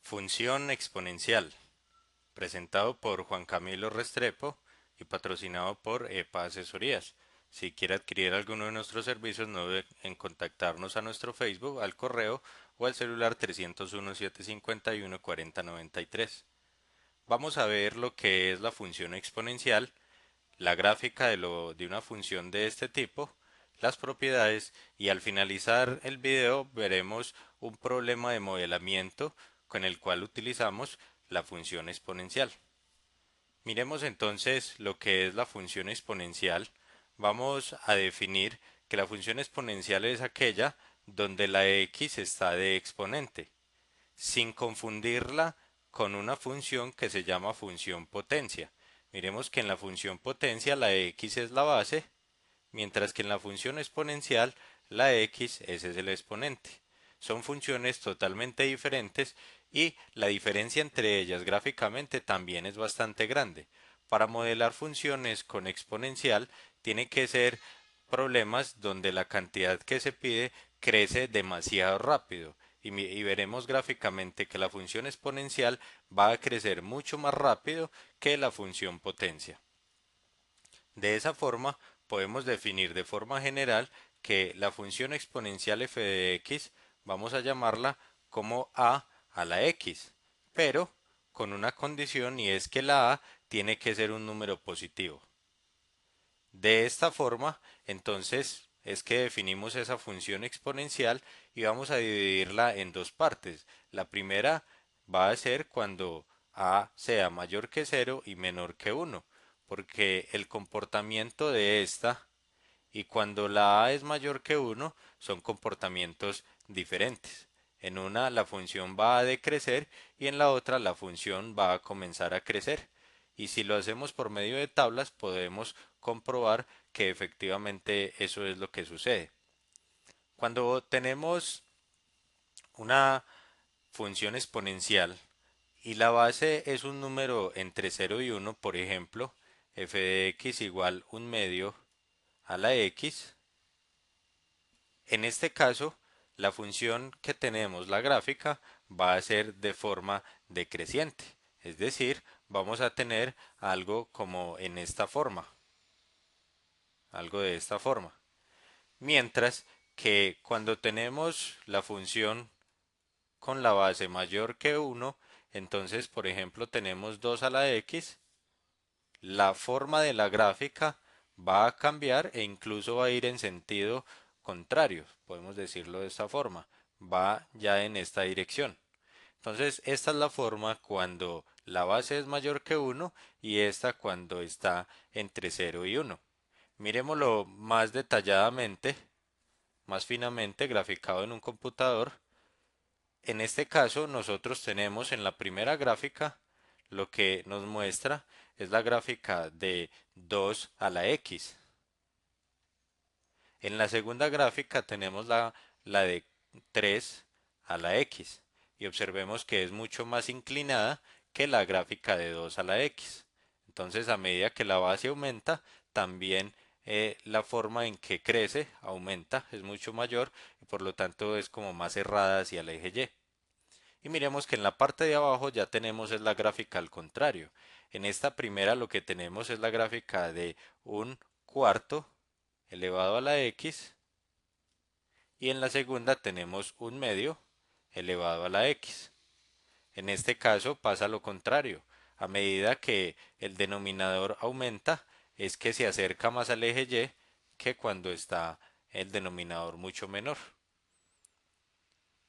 Función exponencial, presentado por Juan Camilo Restrepo y patrocinado por EPA Asesorías. Si quiere adquirir alguno de nuestros servicios, no debe en contactarnos a nuestro Facebook, al correo o al celular 301-751-4093. Vamos a ver lo que es la función exponencial, la gráfica de una función de este tipo, las propiedades y al finalizar el video veremos un problema de modelamiento con el cual utilizamos la función exponencial. Miremos entonces lo que es la función exponencial. Vamos a definir que la función exponencial es aquella donde la x está de exponente, sin confundirla con una función que se llama función potencia. Miremos que en la función potencia la x es la base, mientras que en la función exponencial la x ese es el exponente. Son funciones totalmente diferentes y la diferencia entre ellas gráficamente también es bastante grande. Para modelar funciones con exponencial tiene que ser problemas donde la cantidad que se pide crece demasiado rápido y veremos gráficamente que la función exponencial va a crecer mucho más rápido que la función potencia. De esa forma, podemos definir de forma general que la función exponencial f de x vamos a llamarla como a la x, pero con una condición y es que la a tiene que ser un número positivo. De esta forma, entonces, es que definimos esa función exponencial y vamos a dividirla en dos partes. La primera va a ser cuando a sea mayor que cero y menor que uno, porque el comportamiento de esta y cuando la a es mayor que uno son comportamientos diferentes. En una la función va a decrecer y en la otra la función va a comenzar a crecer. Y si lo hacemos por medio de tablas podemos comprobar que efectivamente eso es lo que sucede. Cuando tenemos una función exponencial y la base es un número entre cero y uno, por ejemplo, f de x igual un medio a la x, en este caso, la función que tenemos, la gráfica, va a ser de forma decreciente. Es decir, vamos a tener algo como en esta forma, algo de esta forma. Mientras que cuando tenemos la función con la base mayor que uno, entonces, por ejemplo, tenemos 2 a la x, la forma de la gráfica va a cambiar e incluso va a ir en sentido contrario, podemos decirlo de esta forma, va ya en esta dirección. Entonces, esta es la forma cuando la base es mayor que uno y esta cuando está entre cero y uno. Miremoslo más detalladamente, más finamente, graficado en un computador. En este caso, nosotros tenemos en la primera gráfica lo que nos muestra es la gráfica de 2 a la x. En la segunda gráfica tenemos la de 3 a la x y observemos que es mucho más inclinada que la gráfica de 2 a la x. Entonces, a medida que la base aumenta, también la forma en que crece aumenta, es mucho mayor y por lo tanto es como más cerrada hacia el eje Y. Y miremos que en la parte de abajo ya tenemos es la gráfica al contrario. En esta primera lo que tenemos es la gráfica de un cuarto elevado a la x y en la segunda tenemos un medio elevado a la x. En este caso pasa lo contrario. A medida que el denominador aumenta es que se acerca más al eje y que cuando está el denominador mucho menor.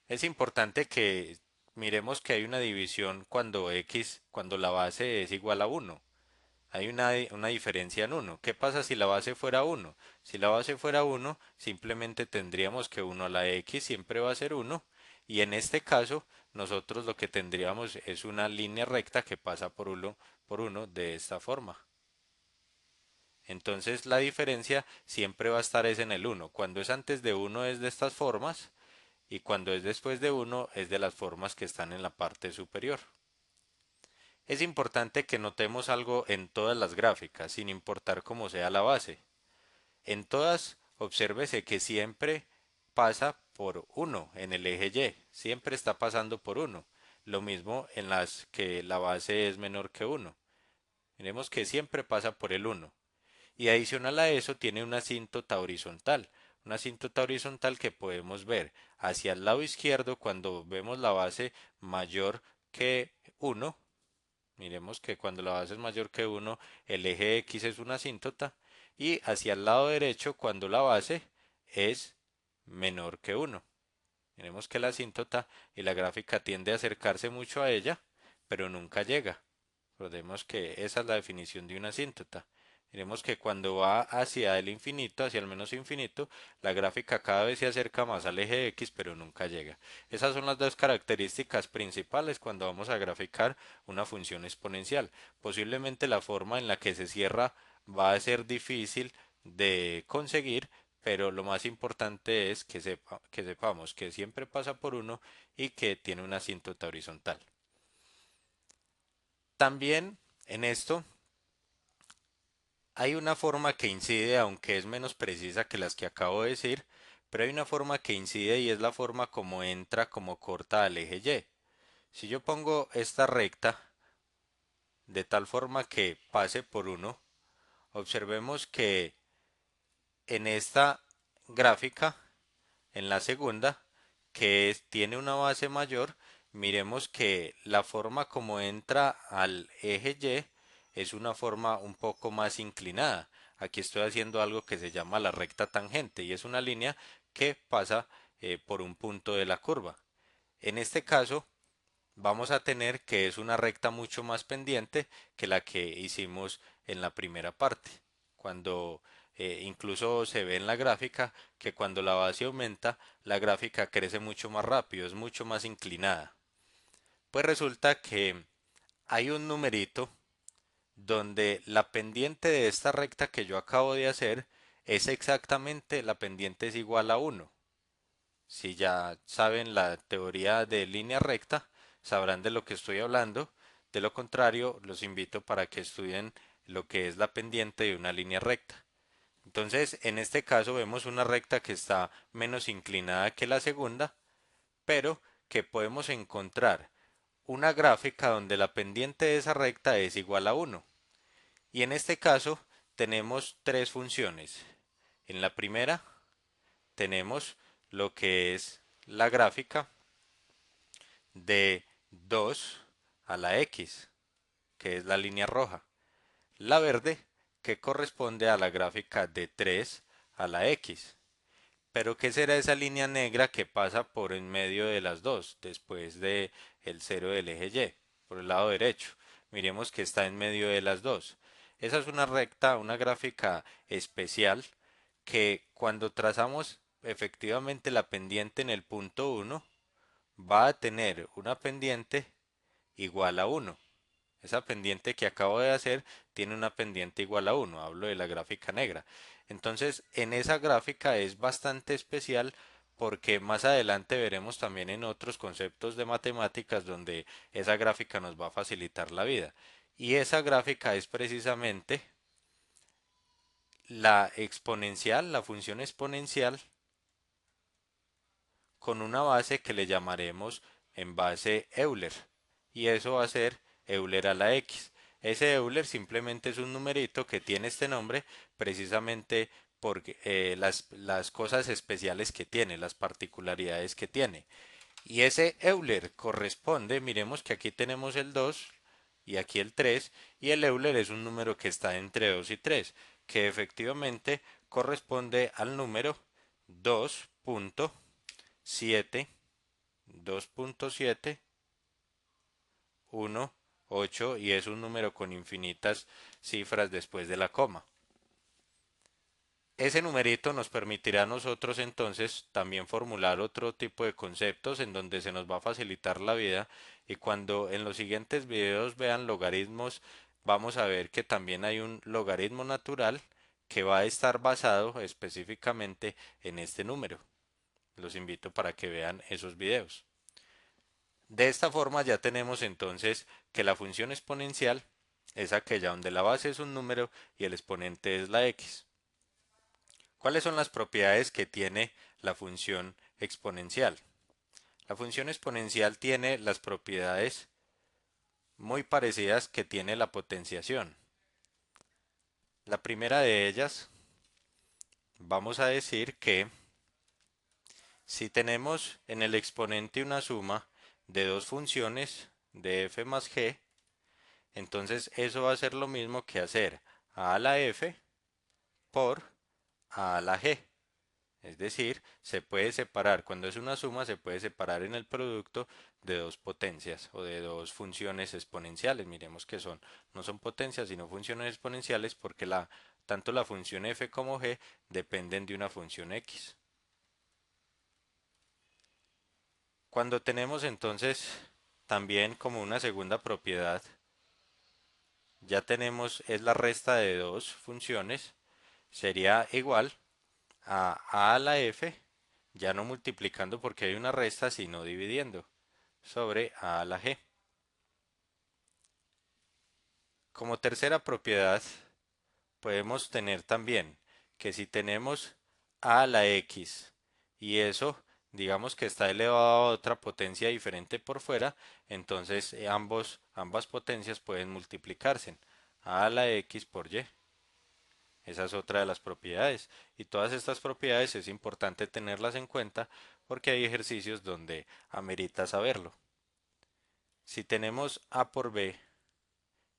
Es importante que miremos que hay una división cuando la base es igual a uno. Hay una diferencia en uno. ¿Qué pasa si la base fuera uno? Si la base fuera uno, simplemente tendríamos que uno a la x siempre va a ser uno. Y en este caso, nosotros lo que tendríamos es una línea recta que pasa por uno de esta forma. Entonces la diferencia siempre va a estar es en el uno. Cuando es antes de uno es de estas formas y cuando es después de uno es de las formas que están en la parte superior. Es importante que notemos algo en todas las gráficas, sin importar cómo sea la base. En todas, obsérvese que siempre pasa por uno en el eje Y, siempre está pasando por uno. Lo mismo en las que la base es menor que uno. Miremos que siempre pasa por el uno. Y adicional a eso tiene una asíntota horizontal. Una asíntota horizontal que podemos ver hacia el lado izquierdo cuando vemos la base mayor que uno. Miremos que cuando la base es mayor que uno, el eje X es una asíntota. Y hacia el lado derecho cuando la base es menor que uno. Miremos que la asíntota y la gráfica tiende a acercarse mucho a ella, pero nunca llega. Recordemos que esa es la definición de una asíntota. Miremos que cuando va hacia el infinito, hacia el menos infinito, la gráfica cada vez se acerca más al eje X, pero nunca llega. Esas son las dos características principales cuando vamos a graficar una función exponencial. Posiblemente la forma en la que se cierra va a ser difícil de conseguir, pero lo más importante es que sepamos que siempre pasa por uno y que tiene una asíntota horizontal. También en esto hay una forma que incide, aunque es menos precisa que las que acabo de decir, pero hay una forma que incide y es la forma como entra, como corta al eje Y. Si yo pongo esta recta de tal forma que pase por uno, observemos que en esta gráfica, en la segunda, tiene una base mayor, miremos que la forma como entra al eje Y es una forma un poco más inclinada. Aquí estoy haciendo algo que se llama la recta tangente y es una línea que pasa por un punto de la curva. En este caso, vamos a tener que es una recta mucho más pendiente que la que hicimos en la primera parte. Cuando incluso se ve en la gráfica que cuando la base aumenta, la gráfica crece mucho más rápido, es mucho más inclinada. Pues resulta que hay un numerito donde la pendiente de esta recta que yo acabo de hacer es exactamente la pendiente es igual a uno. Si ya saben la teoría de línea recta, sabrán de lo que estoy hablando. De lo contrario, los invito para que estudien lo que es la pendiente de una línea recta. Entonces, en este caso vemos una recta que está menos inclinada que la segunda, pero que podemos encontrar una gráfica donde la pendiente de esa recta es igual a uno. Y en este caso tenemos tres funciones. En la primera tenemos lo que es la gráfica de 2 a la X, que es la línea roja. La verde, que corresponde a la gráfica de 3 a la X. Pero ¿qué será esa línea negra que pasa por en medio de las dos, después de el cero del eje Y, por el lado derecho? Miremos que está en medio de las dos. Esa es una recta, una gráfica especial que cuando trazamos efectivamente la pendiente en el punto uno va a tener una pendiente igual a uno. Esa pendiente que acabo de hacer tiene una pendiente igual a uno. Hablo de la gráfica negra. Entonces, en esa gráfica es bastante especial porque más adelante veremos también en otros conceptos de matemáticas donde esa gráfica nos va a facilitar la vida. Y esa gráfica es precisamente la exponencial, la función exponencial con una base que le llamaremos en base Euler. Y eso va a ser Euler a la X. Ese Euler simplemente es un numerito que tiene este nombre precisamente por las cosas especiales que tiene, las particularidades que tiene. Y ese Euler corresponde, miremos que aquí tenemos el 2 y aquí el 3 y el Euler es un número que está entre 2 y 3 que efectivamente corresponde al número 2.7, 2.7, 1, 8 y es un número con infinitas cifras después de la coma. Ese numerito nos permitirá a nosotros entonces también formular otro tipo de conceptos en donde se nos va a facilitar la vida y cuando en los siguientes videos vean logaritmos vamos a ver que también hay un logaritmo natural que va a estar basado específicamente en este número. Los invito para que vean esos videos. De esta forma ya tenemos entonces que la función exponencial es aquella donde la base es un número y el exponente es la x. ¿Cuáles son las propiedades que tiene la función exponencial? La función exponencial tiene las propiedades muy parecidas que tiene la potenciación. La primera de ellas, vamos a decir que si tenemos en el exponente una suma de dos funciones de f más g, entonces eso va a ser lo mismo que hacer a la f por a la g. Es decir, se puede separar, cuando es una suma, se puede separar en el producto de dos potencias o de dos funciones exponenciales. Miremos que no son potencias, sino funciones exponenciales porque tanto la función f como g dependen de una función x. Cuando tenemos entonces también como una segunda propiedad, ya tenemos, es la resta de dos funciones, sería igual a la f, ya no multiplicando porque hay una resta, sino dividiendo, sobre a la g. Como tercera propiedad, podemos tener también que si tenemos a la x y eso, digamos que está elevado a otra potencia diferente por fuera, entonces ambas potencias pueden multiplicarse. A la x por y. Esa es otra de las propiedades. Y todas estas propiedades es importante tenerlas en cuenta porque hay ejercicios donde amerita saberlo. Si tenemos a por b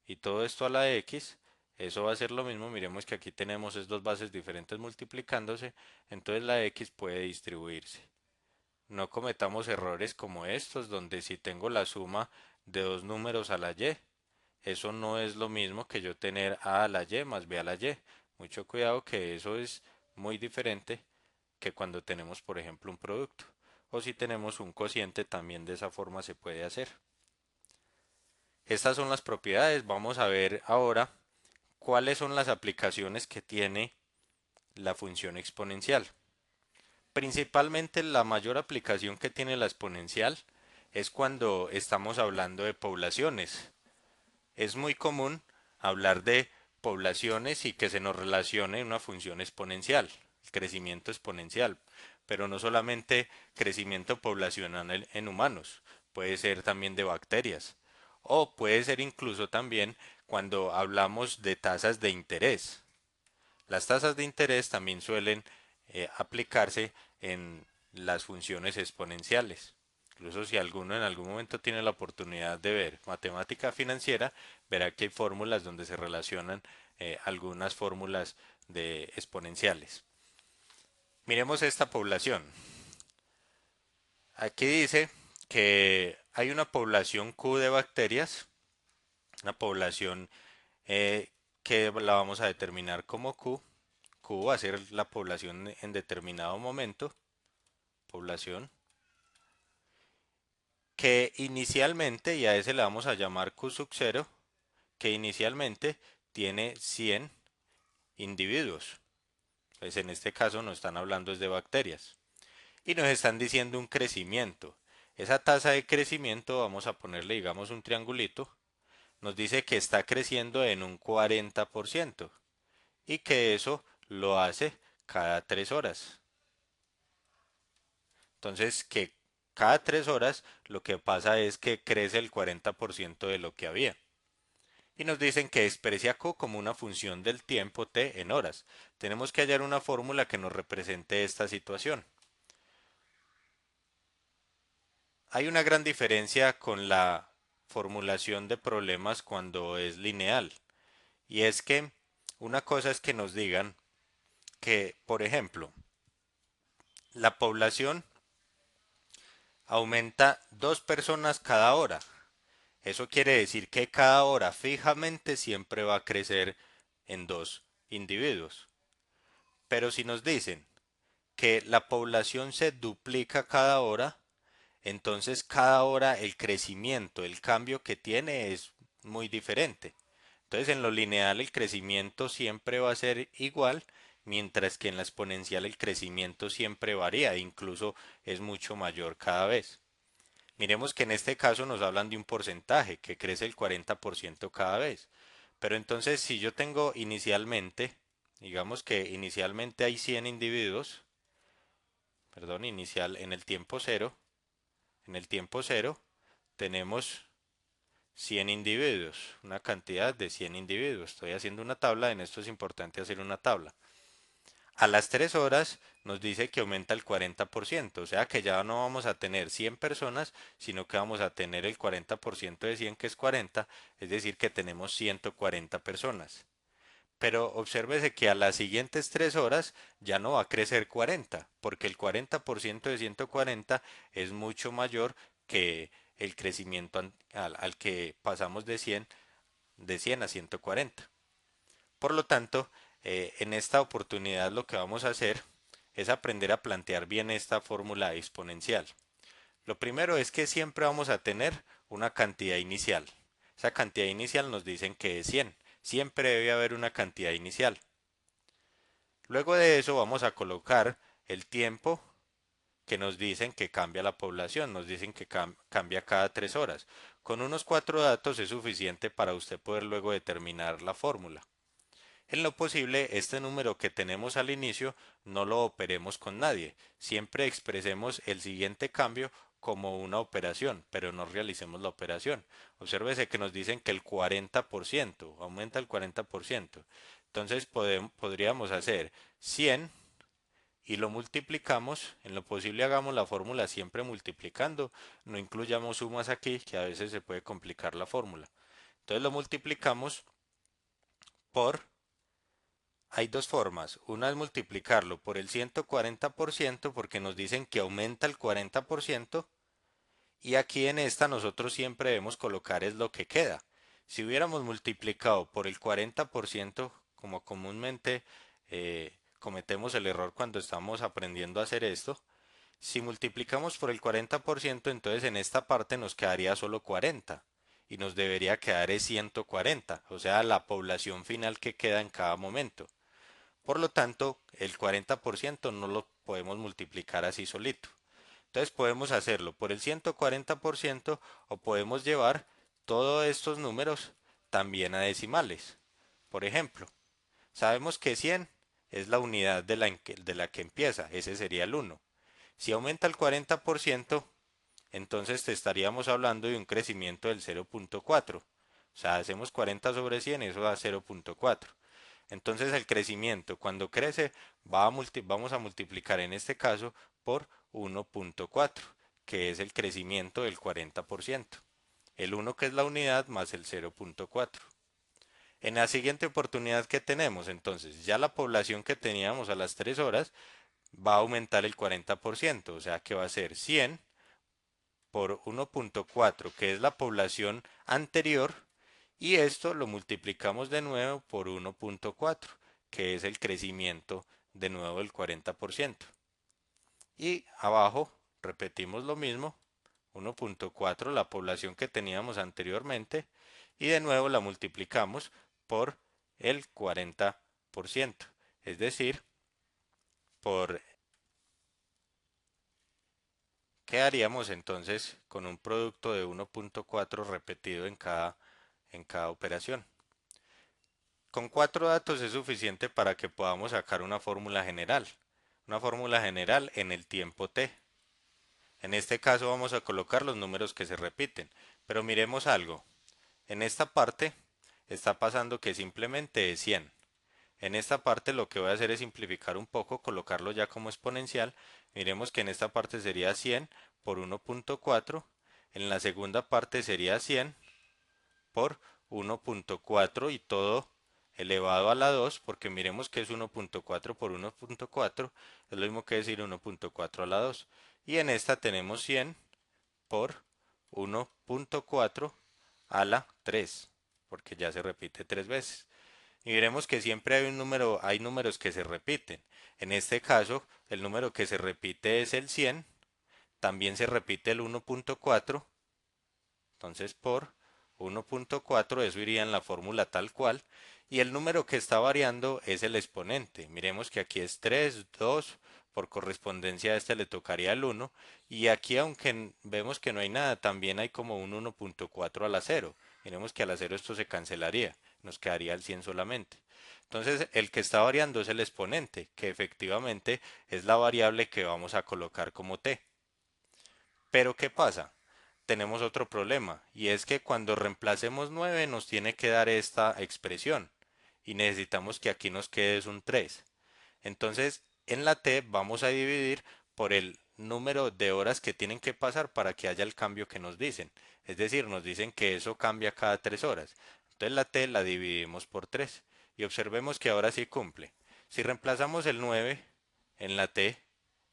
y todo esto a la x, eso va a ser lo mismo. Miremos que aquí tenemos dos bases diferentes multiplicándose, entonces la x puede distribuirse. No cometamos errores como estos, donde si tengo la suma de dos números a la y, eso no es lo mismo que yo tener a la y más b a la y. Mucho cuidado que eso es muy diferente que cuando tenemos, por ejemplo, un producto. O si tenemos un cociente, también de esa forma se puede hacer. Estas son las propiedades. Vamos a ver ahora cuáles son las aplicaciones que tiene la función exponencial. Principalmente la mayor aplicación que tiene la exponencial es cuando estamos hablando de poblaciones. Es muy común hablar de poblaciones y que se nos relacione una función exponencial, el crecimiento exponencial, pero no solamente crecimiento poblacional en humanos, puede ser también de bacterias, o puede ser incluso también cuando hablamos de tasas de interés. Las tasas de interés también suelen aplicarse en las funciones exponenciales. Incluso si alguno en algún momento tiene la oportunidad de ver matemática financiera, verá que hay fórmulas donde se relacionan algunas fórmulas de exponenciales. Miremos esta población. Aquí dice que hay una población Q de bacterias, una población que la vamos a determinar como Q. Q va a ser la población en determinado momento, población, que inicialmente, y a ese le vamos a llamar Q sub 0, que inicialmente tiene 100 individuos. Pues en este caso nos están hablando es de bacterias. Y nos están diciendo un crecimiento. Esa tasa de crecimiento, vamos a ponerle digamos un triangulito, nos dice que está creciendo en un 40% y que eso lo hace cada 3 horas. Entonces, que cada 3 horas lo que pasa es que crece el 40% de lo que había. Y nos dicen que expresa Q como una función del tiempo t en horas. Tenemos que hallar una fórmula que nos represente esta situación. Hay una gran diferencia con la formulación de problemas cuando es lineal. Y es que una cosa es que nos digan que, por ejemplo, la población aumenta 2 personas cada hora. Eso quiere decir que cada hora fijamente siempre va a crecer en 2 individuos. Pero si nos dicen que la población se duplica cada hora, entonces cada hora el crecimiento, el cambio que tiene es muy diferente. Entonces en lo lineal el crecimiento siempre va a ser igual, mientras que en la exponencial el crecimiento siempre varía, incluso es mucho mayor cada vez. Miremos que en este caso nos hablan de un porcentaje que crece el 40% cada vez. Pero entonces si yo tengo inicialmente, digamos que inicialmente hay 100 individuos, perdón, inicial en el tiempo cero, en el tiempo cero, tenemos 100 individuos, una cantidad de 100 individuos. Estoy haciendo una tabla, en esto es importante hacer una tabla. A las 3 horas nos dice que aumenta el 40%, o sea que ya no vamos a tener 100 personas, sino que vamos a tener el 40% de 100 que es 40, es decir que tenemos 140 personas. Pero obsérvese que a las siguientes 3 horas ya no va a crecer 40, porque el 40% de 140 es mucho mayor que el crecimiento al que pasamos de 100 a 140. Por lo tanto, en esta oportunidad lo que vamos a hacer es aprender a plantear bien esta fórmula exponencial. Lo primero es que siempre vamos a tener una cantidad inicial. Esa cantidad inicial nos dicen que es 100. Siempre debe haber una cantidad inicial. Luego de eso vamos a colocar el tiempo que nos dicen que cambia la población, nos dicen que cambia cada 3 horas. Con unos 4 datos es suficiente para usted poder luego determinar la fórmula. En lo posible, este número que tenemos al inicio no lo operemos con nadie. Siempre expresemos el siguiente cambio como una operación, pero no realicemos la operación. Obsérvese que nos dicen que el 40%, aumenta el 40%. Entonces podríamos hacer 100 y lo multiplicamos, en lo posible hagamos la fórmula siempre multiplicando, no incluyamos sumas aquí, que a veces se puede complicar la fórmula. Entonces lo multiplicamos por, hay dos formas, una es multiplicarlo por el 140% porque nos dicen que aumenta el 40%, y aquí en esta nosotros siempre debemos colocar es lo que queda. Si hubiéramos multiplicado por el 40%, como comúnmente cometemos el error cuando estamos aprendiendo a hacer esto, si multiplicamos por el 40%, entonces en esta parte nos quedaría solo 40 y nos debería quedar es 140, o sea, la población final que queda en cada momento. Por lo tanto, el 40% no lo podemos multiplicar así solito. Entonces podemos hacerlo por el 140% o podemos llevar todos estos números también a decimales. Por ejemplo, sabemos que 100 es la unidad de la que empieza, ese sería el 1. Si aumenta el 40%, entonces te estaríamos hablando de un crecimiento del 0.4. O sea, hacemos 40 sobre 100, eso da 0.4. Entonces el crecimiento cuando crece vamos a multiplicar en este caso por 1.4, que es el crecimiento del 40%. El 1 que es la unidad más el 0.4. En la siguiente oportunidad que tenemos, entonces ya la población que teníamos a las 3 horas va a aumentar el 40%, o sea que va a ser 100 por 1.4, que es la población anterior, y esto lo multiplicamos de nuevo por 1.4, que es el crecimiento de nuevo del 40%. Y abajo repetimos lo mismo, 1.4, la población que teníamos anteriormente, y de nuevo la multiplicamos por el 40%, es decir, por quedaríamos entonces con un producto de 1.4 repetido en cada operación. Con 4 datos es suficiente para que podamos sacar una fórmula general en el tiempo t. En este caso vamos a colocar los números que se repiten, pero miremos algo. En esta parte está pasando que simplemente es 100. En esta parte lo que voy a hacer es simplificar un poco, colocarlo ya como exponencial. Miremos que en esta parte sería 100 por 1.4. En la segunda parte sería 100 por 1.4 y todo elevado a la 2, porque miremos que es 1.4 por 1.4, es lo mismo que decir 1.4 a la 2. Y en esta tenemos 100 por 1.4 a la 3, porque ya se repite 3 veces. Y veremos que siempre hay números que se repiten. En este caso, el número que se repite es el 100, también se repite el 1.4, entonces por 1.4, eso iría en la fórmula tal cual, y el número que está variando es el exponente. Miremos que aquí es 3, 2, por correspondencia a este le tocaría el 1, y aquí aunque vemos que no hay nada, también hay como un 1.4 a la 0. Miremos que a la 0 esto se cancelaría, nos quedaría el 100 solamente. Entonces el que está variando es el exponente, que efectivamente es la variable que vamos a colocar como t. Pero ¿qué pasa? Tenemos otro problema y es que cuando reemplacemos 9 nos tiene que dar esta expresión y necesitamos que aquí nos quede es un 3. Entonces, en la t vamos a dividir por el número de horas que tienen que pasar para que haya el cambio que nos dicen. Es decir, nos dicen que eso cambia cada 3 horas. Entonces la t la dividimos por 3 y observemos que ahora sí cumple. Si reemplazamos el 9 en la t,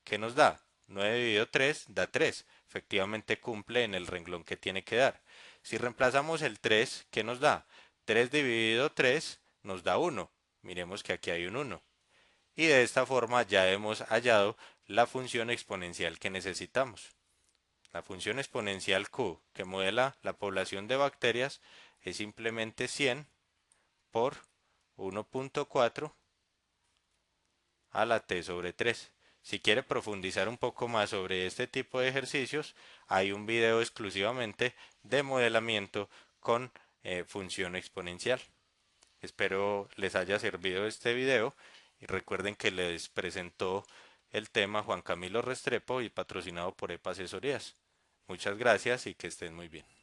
¿qué nos da? 9 dividido 3 da 3. Efectivamente cumple en el renglón que tiene que dar. Si reemplazamos el 3, ¿qué nos da? 3 dividido 3 nos da 1. Miremos que aquí hay un 1 y de esta forma ya hemos hallado la función exponencial que necesitamos. La función exponencial Q que modela la población de bacterias es simplemente 100 por 1.4 a la t sobre 3. Si quiere profundizar un poco más sobre este tipo de ejercicios, hay un video exclusivamente de modelamiento con función exponencial. Espero les haya servido este video y recuerden que les presentó el tema Juan Camilo Restrepo y patrocinado por EPA Asesorías. Muchas gracias y que estén muy bien.